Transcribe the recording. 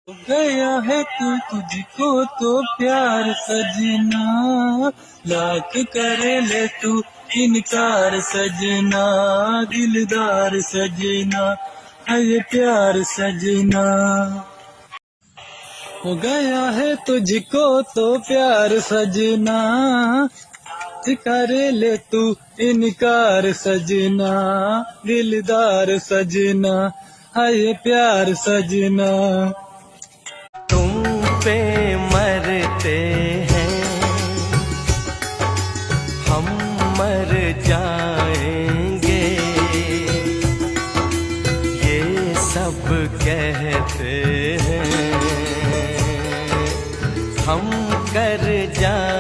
हो गया है तू तुझको तो प्यार सजना, लाख करे ले तू इनकार सजना, दिलदार सजना है ये प्यार सजना। हो गया है तुझको तो प्यार सजना, करे ले तू इनकार सजना, दिलदार सजना है ये प्यार सजना। तुम पे मरते हैं हम मर जाएंगे, ये सब कहते हैं हम कर जाएंगे।